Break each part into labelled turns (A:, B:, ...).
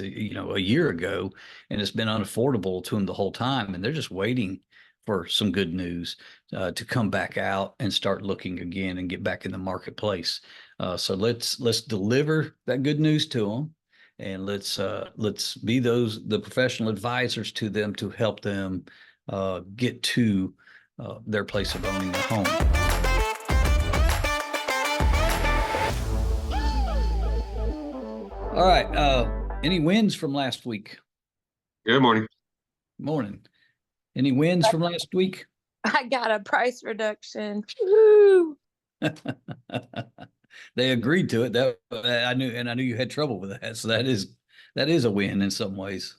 A: a year ago, and it's been unaffordable to them the whole time, and they're just waiting for some good news to come back out and start looking again and get back in the marketplace. So let's deliver that good news to them, and let's be the professional advisors to them to help them get to their place of owning a home. All right. Any wins from last week?
B: Good morning.
A: Morning. Any wins from last week?
C: I got a price reduction. Woo!
A: They agreed to it. That I knew you had trouble with that. So that is a win in some ways.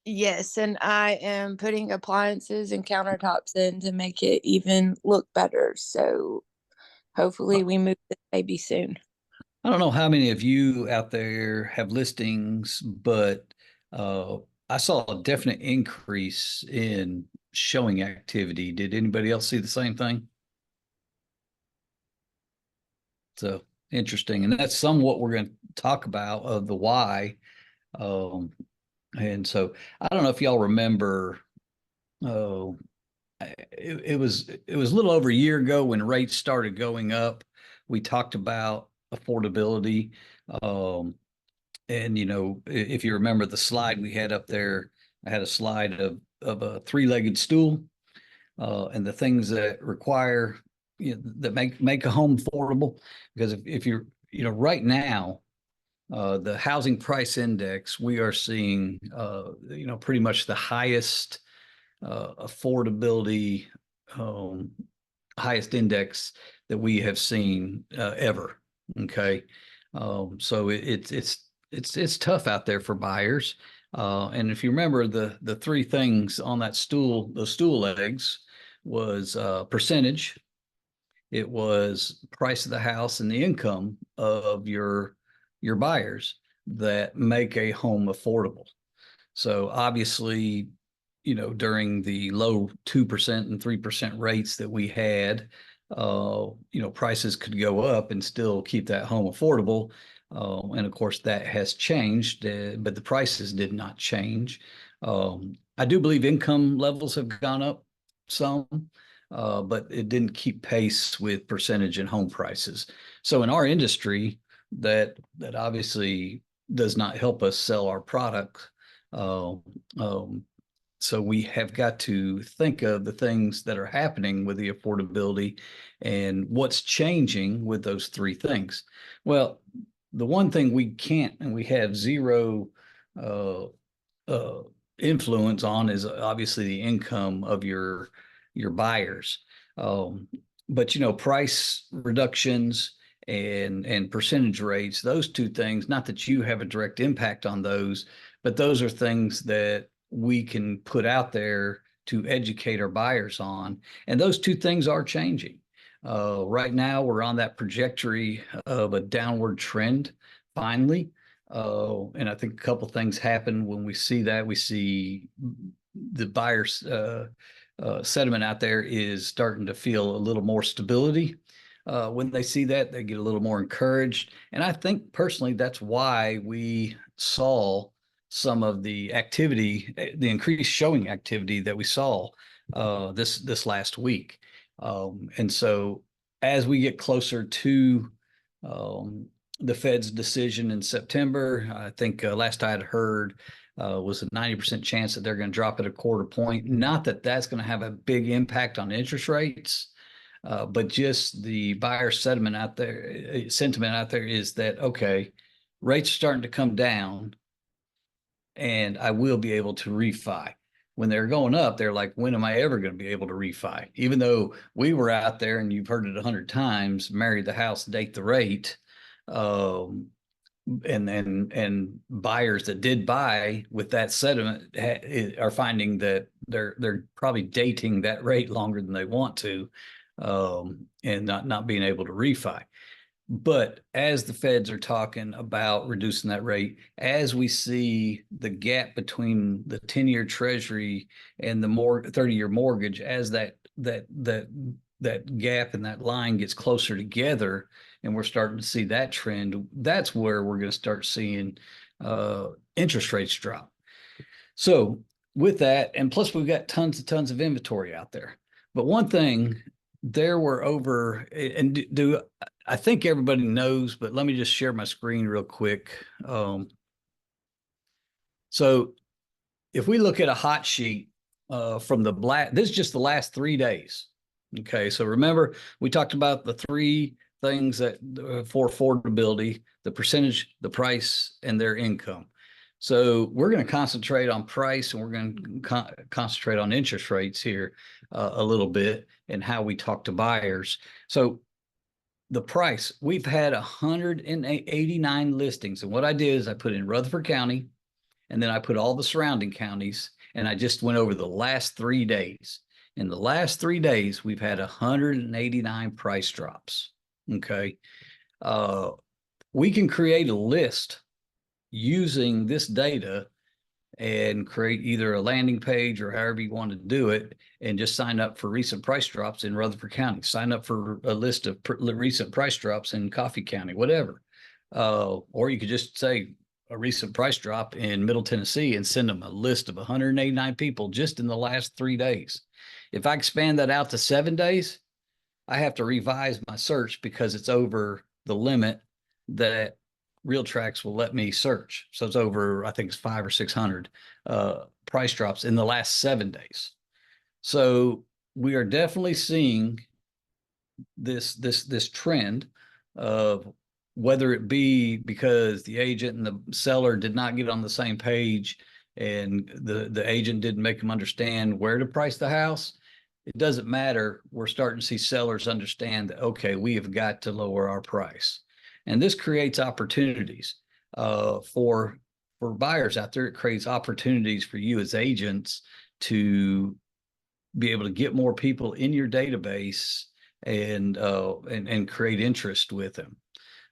C: Yes, and I am putting appliances and countertops in to make it even look better. So hopefully we move this baby soon.
A: I don't know how many of you out there have listings, but I saw a definite increase in showing activity. Did anybody else see the same thing? So interesting. And that's somewhat we're going to talk about of the why. And so I don't know if y'all remember, it was a little over a year ago when rates started going up. We talked about affordability. And if you remember the slide we had up there, I had a slide of a three-legged stool, and the things that require, that make a home affordable. Because if you're, right now, the housing price index, we are seeing, pretty much the highest affordability, highest index that we have seen ever. Okay, so it's tough out there for buyers. And if you remember, the three things on that stool, those stool legs, was percentage, it was price of the house, and the income of your buyers that make a home affordable. So obviously, during the low 2% and 3% rates that we had, prices could go up and still keep that home affordable. And of course, that has changed, but the prices did not change. I do believe income levels have gone up some, but it didn't keep pace with percentage and home prices. So in our industry, that obviously does not help us sell our product. So we have got to think of the things that are happening with the affordability and what's changing with those three things. Well, the one thing we can't and we have zero influence on is obviously the income of your buyers. But price reductions and percentage rates, those two things, not that you have a direct impact on those, but those are things that we can put out there to educate our buyers on. And those two things are changing. Right now, we're on that trajectory of a downward trend, finally. And I think a couple things happen when we see that. We see the buyers' sentiment out there is starting to feel a little more stability. When they see that, they get a little more encouraged. And I think personally, that's why we saw some of the activity, the increased showing activity that we saw this last week. And so as we get closer to the Fed's decision in September, I think last I had heard was a 90% chance that they're going to drop it a quarter point. Not that that's going to have a big impact on interest rates, but just the buyer sentiment out there is that, okay, rates are starting to come down, and I will be able to refi. When they're going up, they're like, when am I ever going to be able to refi? Even though we were out there, and you've heard it 100 times, marry the house, date the rate. And buyers that did buy with that sentiment are finding that they're probably dating that rate longer than they want to, and not being able to refi. But as the feds are talking about reducing that rate, as we see the gap between the 10-year treasury and the 30-year mortgage, as that gap and that line gets closer together, and we're starting to see that trend, that's where we're going to start seeing interest rates drop. So with that, and plus we've got tons and tons of inventory out there. But one thing, there were over, and I think everybody knows, but let me just share my screen real quick. So if we look at a hot sheet from this is just the last 3 days. Okay, so remember we talked about the three things that for affordability: the percentage, the price, and their income. So we're going to concentrate on price, and we're going to concentrate on interest rates here a little bit, and how we talk to buyers. So the price, we've had 189 listings, and what I did is I put in Rutherford County, and then I put all the surrounding counties, and I just went over the last 3 days. In the last 3 days, we've had 189 price drops. Okay. We can create a list using this data and create either a landing page or however you want to do it, and just sign up for recent price drops in Rutherford County, sign up for a list of recent price drops in Coffee County, whatever. Or you could just say a recent price drop in Middle Tennessee and send them a list of 189 people just in the last 3 days. If I expand that out to 7 days, I have to revise my search because it's over the limit that RealTracs will let me search. So it's over, I think it's 500 or 600 price drops in the last 7 days. So we are definitely seeing this trend of, whether it be because the agent and the seller did not get on the same page, and the agent didn't make them understand where to price the house. It doesn't matter. We're starting to see sellers understand that, okay, we have got to lower our price. And this creates opportunities for buyers out there. It creates opportunities for you as agents to be able to get more people in your database and create interest with them.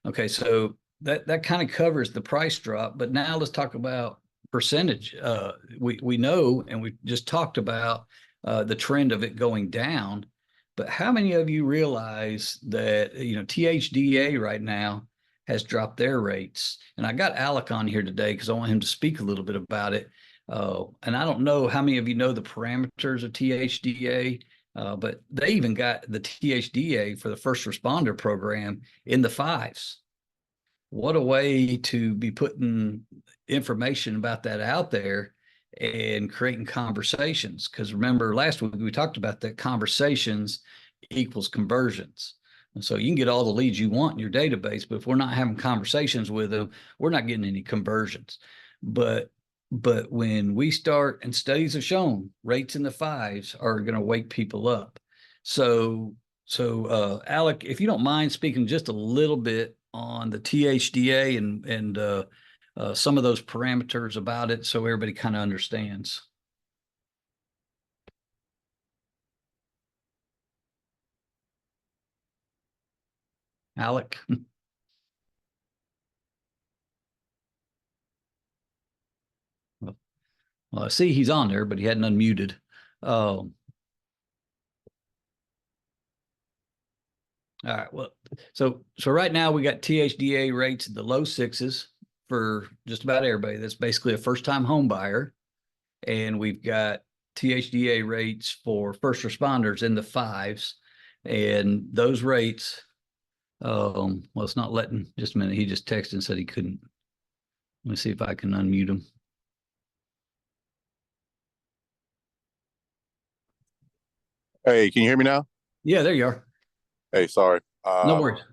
A: Okay, so that kind of covers the price drop. But now let's talk about percentage. We know, and we just talked about the trend of it going down. But how many of you realize that THDA right now has dropped their rates? And I got Alec on here today because I want him to speak a little bit about it. And I don't know how many of you know the parameters of THDA, but they even got the THDA for the first responder program in the fives. What a way to be putting information about that out there and creating conversations. Because remember, last week we talked about that conversations equals conversions. And so you can get all the leads you want in your database, but if we're not having conversations with them, we're not getting any conversions. But when we start, and studies have shown rates in the fives are going to wake people up. So Alec, if you don't mind speaking just a little bit on the THDA and some of those parameters about it, so everybody kind of understands. Alec. Well, I see he's on there, but he hadn't unmuted. All right. Well, so right now we got THDA rates in the low sixes for just about everybody. That's basically a first-time home buyer. And we've got THDA rates for first responders in the fives. And those rates, well, it's not letting, just a minute. He just texted and said he couldn't. Let me see if I can unmute him.
B: Hey, can you hear me now?
A: Yeah, there you are.
B: Hey, sorry.
A: No worries.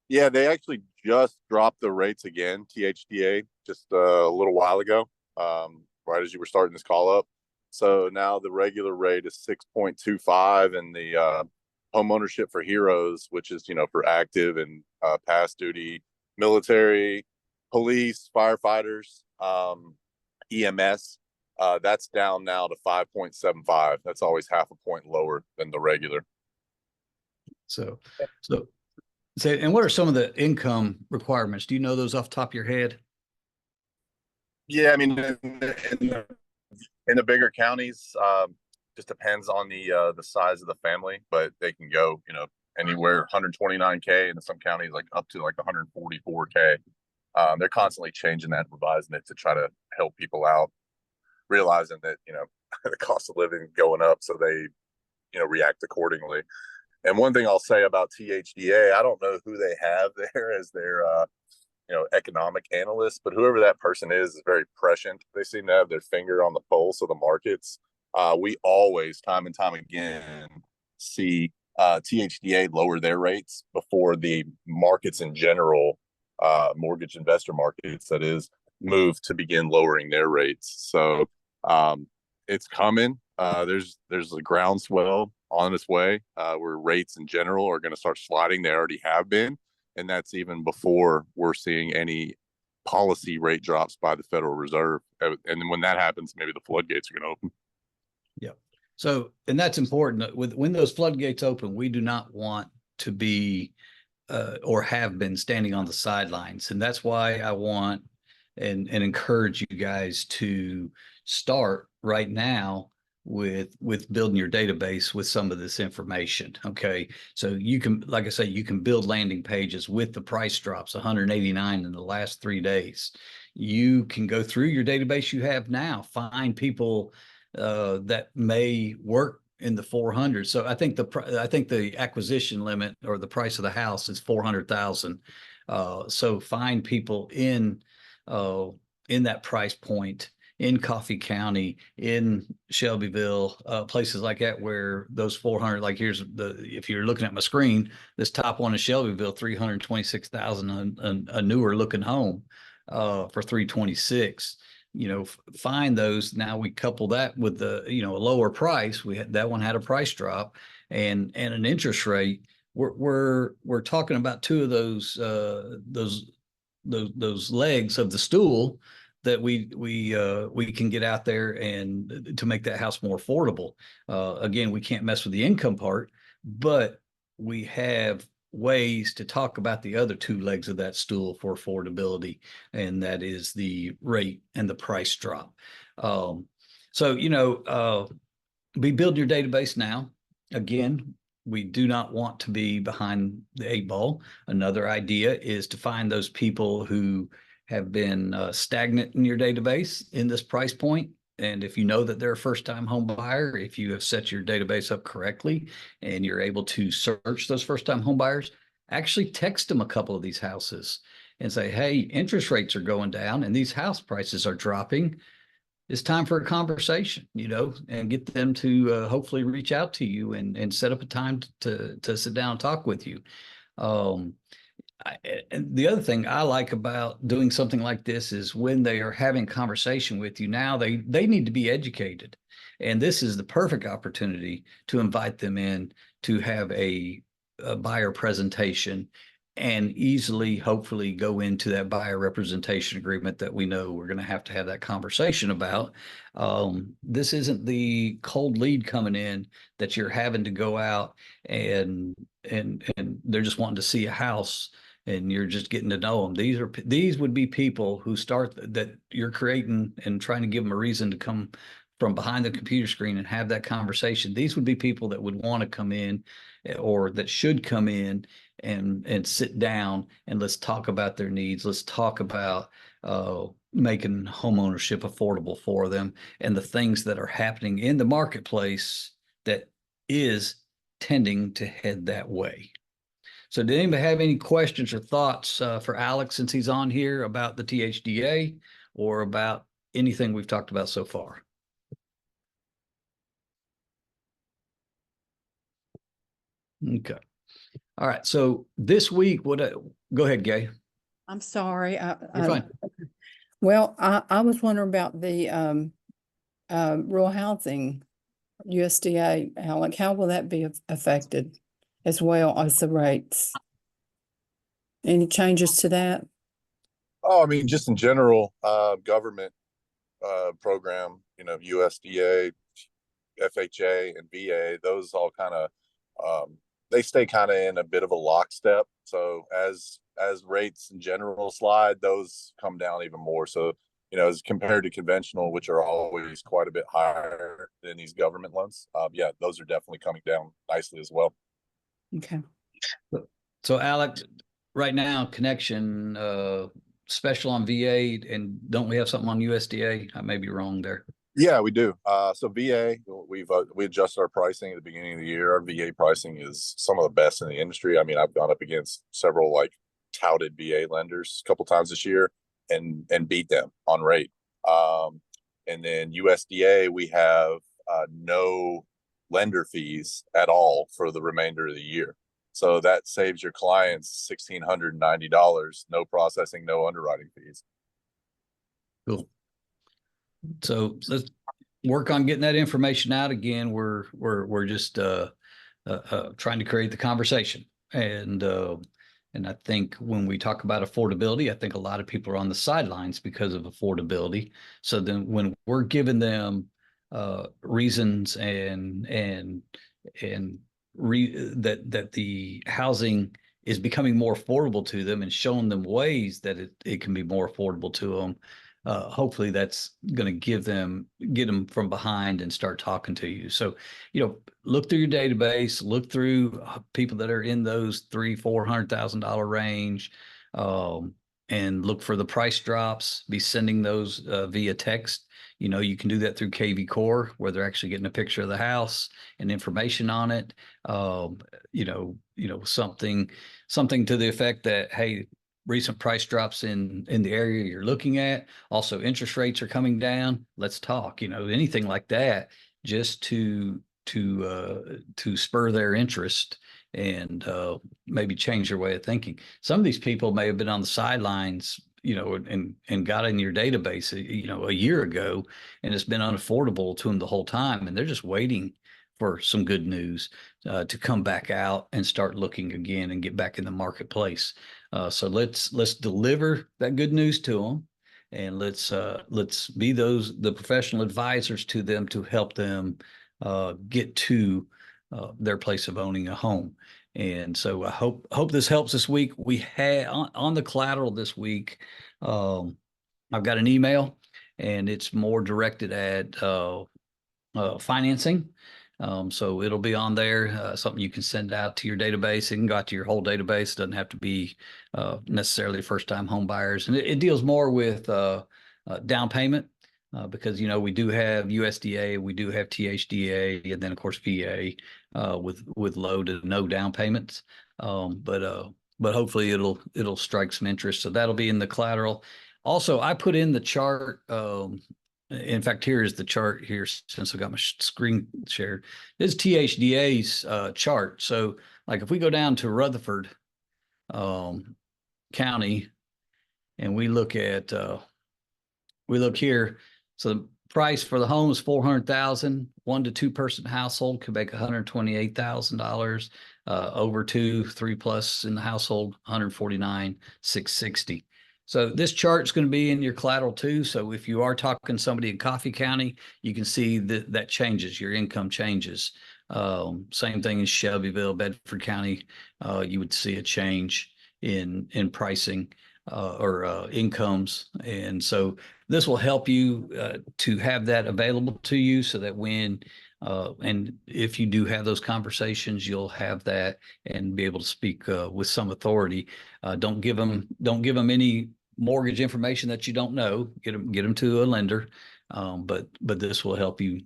B: Yeah, they actually just dropped the rates again, THDA, just a little while ago, right as you were starting this call up. So now the regular rate is 6.25, and the home ownership for heroes, which is, for active and past duty, military, police, firefighters, EMS, that's down now to 5.75. That's always half a point lower than the regular.
A: So, and what are some of the income requirements? Do you know those off the top of your head?
B: Yeah, I mean, in the bigger counties, just depends on the size of the family, but they can go, anywhere 129K, and in some counties like up to like 144K. They're constantly changing that and revising it to try to help people out, realizing that, the cost of living going up, so they, react accordingly. And one thing I'll say about THDA, I don't know who they have there as their, economic analyst, but whoever that person is very prescient. They seem to have their finger on the pulse of the markets. We always, time and time again, see THDA lower their rates before the markets in general, mortgage investor markets, that is, move to begin lowering their rates. So it's coming. There's a groundswell on its way, where rates in general are going to start sliding. They already have been, and that's even before we're seeing any policy rate drops by the Federal Reserve. And then when that happens, maybe the floodgates are going to open.
A: Yeah. So, and that's important. When those floodgates open, we do not want to be or have been standing on the sidelines, and that's why I want and encourage you guys to start right now with building your database with some of this information. Okay. So you can, like I say, you can build landing pages with the price drops, 189 in the last 3 days. You can go through your database you have now, find people that may work in the 400. So I think the acquisition limit or the price of the house is 400,000. So find people in that price point in Coffee County, in Shelbyville, places like that, where those 400, like if you're looking at my screen, this top one is Shelbyville, 326,000, a newer looking home for 326. Find those. Now we couple that with the, a lower price. That one had a price drop and an interest rate. We're talking about two of those legs of the stool that we can get out there and to make that house more affordable. Again, we can't mess with the income part, but we have ways to talk about the other two legs of that stool for affordability, and that is the rate and the price drop. So be building your database now. Again, we do not want to be behind the 8 ball. Another idea is to find those people who have been stagnant in your database in this price point. And if you know that they're a first-time home buyer, if you have set your database up correctly and you're able to search those first-time home buyers, actually text them a couple of these houses and say, hey, interest rates are going down and these house prices are dropping. It's time for a conversation, and get them to hopefully reach out to you and set up a time to sit down and talk with you. And the other thing I like about doing something like this is when they are having conversation with you, now they need to be educated. And this is the perfect opportunity to invite them in to have a buyer presentation and easily, hopefully, go into that buyer representation agreement that we know we're going to have that conversation about. This isn't the cold lead coming in that you're having to go out and they're just wanting to see a house and you're just getting to know them. These would be people who start that you're creating and trying to give them a reason to come from behind the computer screen and have that conversation. These would be people that would want to come in or that should come in and sit down and let's talk about their needs. Let's talk about making homeownership affordable for them and the things that are happening in the marketplace that is tending to head that way. So did anybody have any questions or thoughts for Alex since he's on here about the THDA or about anything we've talked about so far? Okay. All right. So this week, go ahead, Gay.
D: I'm sorry.
A: You're fine.
D: Well, I was wondering about the rural housing USDA, Alec. How will that be affected as well as the rates? Any changes to that?
B: Oh, I mean, just in general, government program, USDA, FHA, and VA, those all kind of they stay kind of in a bit of a lockstep. So as rates in general slide, those come down even more. So, as compared to conventional, which are always quite a bit higher than these government loans, yeah, those are definitely coming down nicely as well.
D: Okay.
A: So Alex, right now, Connection special on VA, and don't we have something on USDA? I may be wrong there.
B: Yeah, we do. So VA, we adjusted our pricing at the beginning of the year. Our VA pricing is some of the best in the industry. I mean, I've gone up against several like touted VA lenders a couple times this year and beat them on rate. And then USDA, we have no lender fees at all for the remainder of the year. So that saves your clients $1,690, no processing, no underwriting fees.
A: Cool. So let's work on getting that information out again. We're just trying to create the conversation, and I think when we talk about affordability, I think a lot of people are on the sidelines because of affordability. So then when we're giving them reasons that the housing is becoming more affordable to them and showing them ways that it can be more affordable to them, hopefully that's going to get them from behind and start talking to you. So, look through your database, look through people that are in those $300,000-$400,000 range, and look for the price drops. Be sending those via text. You can do that through KV Core, where they're actually getting a picture of the house and information on it. Something to the effect that, hey, recent price drops in the area you're looking at. Also, interest rates are coming down. Let's talk. Anything like that, just to spur their interest and maybe change their way of thinking. Some of these people may have been on the sidelines, and got in your database, a year ago, and it's been unaffordable to them the whole time, and they're just waiting for some good news to come back out and start looking again and get back in the marketplace. So let's deliver that good news to them, and let's be the professional advisors to them to help them get to their place of owning a home. And so I hope this helps this week. We had on the collateral this week. I've got an email, and it's more directed at financing. So it'll be on there, something you can send out to your database. It can go out to your whole database. It doesn't have to be necessarily first-time home buyers. And it deals more with down payment because, we do have USDA, we do have THDA, and then, of course, VA with low to no down payments. But hopefully it'll strike some interest. So that'll be in the collateral. Also, I put in the chart. In fact, here is the chart here, since I got my screen shared. This is THDA's chart. So like if we go down to Rutherford County and we look here, so the price for the home is $400,000. 1 to 2 person household could make $128,000. Over 2, 3+ in the household, $149,660. So this chart is going to be in your collateral too. So if you are talking to somebody in Coffee County, you can see that changes, your income changes. Same thing in Shelbyville, Bedford County, you would see a change in pricing or incomes. And so this will help you to have that available to you, so that when and if you do have those conversations, you'll have that and be able to speak with some authority. Don't give them any mortgage information that you don't know. Get them to a lender. But this will help you,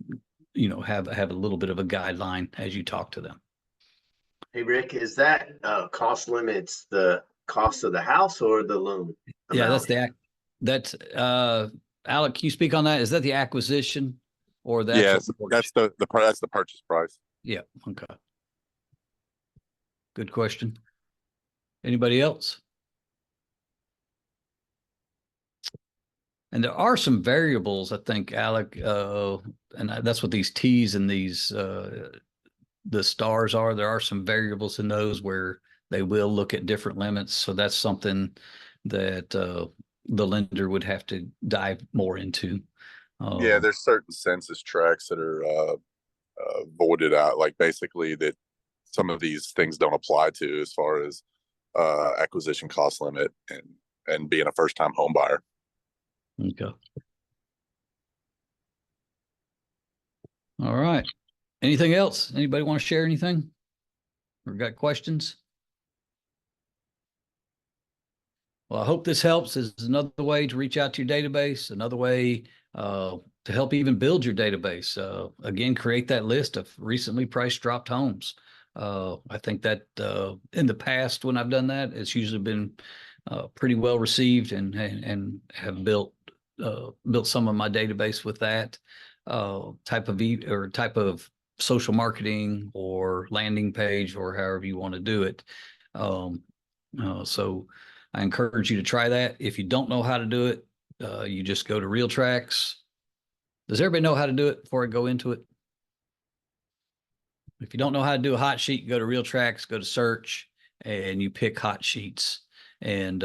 A: have a little bit of a guideline as you talk to them.
E: Hey, Rick, is that cost limits the cost of the house or the loan amount?
A: Yeah, that's Alec, can you speak on that? Is that the acquisition or that's
B: Yes, that's the purchase price.
A: Yeah. Okay. Good question. Anybody else? And there are some variables, I think, Alec, and that's what these T's and these the stars are. There are some variables in those where they will look at different limits. So that's something that the lender would have to dive more into.
B: Yeah, there's certain census tracts that are voided out, like basically that some of these things don't apply to, as far as acquisition cost limit and being a first-time home buyer.
A: Okay. All right. Anything else? Anybody want to share anything? Or got questions? Well, I hope this helps. This is another way to reach out to your database, another way to help even build your database. Again, create that list of recently price dropped homes. I think that in the past, when I've done that, it's usually been pretty well received, and have built some of my database with that type of social marketing or landing page, or however you want to do it. So I encourage you to try that. If you don't know how to do it, you just go to RealTrax. Does everybody know how to do it before I go into it? If you don't know how to do a hot sheet, go to RealTrax, go to search, and you pick hot sheets, and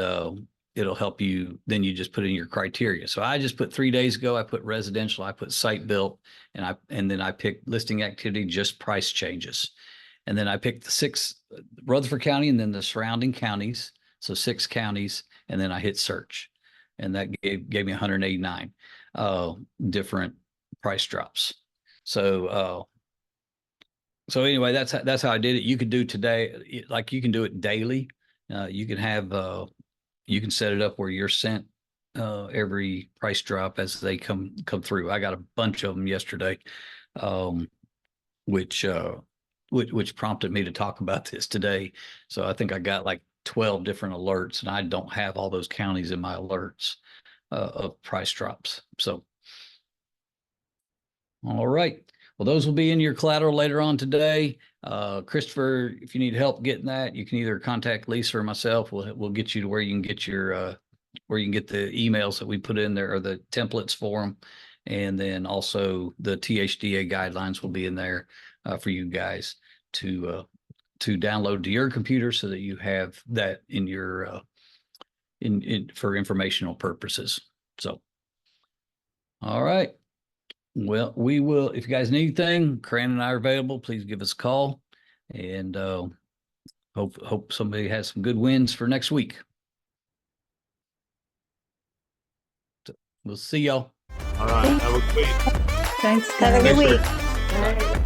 A: it'll help you. Then you just put in your criteria. So I just put 3 days ago, I put residential, I put site built, and then I picked listing activity, just price changes. And then I picked the 6 Rutherford County and then the surrounding counties. So 6 counties, and then I hit search, and that gave me 189 different price drops. So anyway, that's how I did it. You could do today, like you can do it daily. You can have you can set it up where you're sent every price drop as they come through. I got a bunch of them yesterday, which prompted me to talk about this today. So I think I got like 12 different alerts, and I don't have all those counties in my alerts of price drops. So, all right. Well, those will be in your collateral later on today. Christopher, if you need help getting that, you can either contact Lisa or myself. We'll get you to where you can get your where you can get the emails that we put in there, or the templates for them. And then also the THDA guidelines will be in there for you guys to download to your computer, so that you have that in your for informational purposes. So, all right. Well, we will, if you guys need anything, Cran and I are available. Please give us a call, and hope somebody has some good wins for next week. So we'll see y'all.
E: All right. Have a great.
D: Thanks,
C: Have a
D: guys.
C: good
E: Thanks,
C: week.
E: Rick.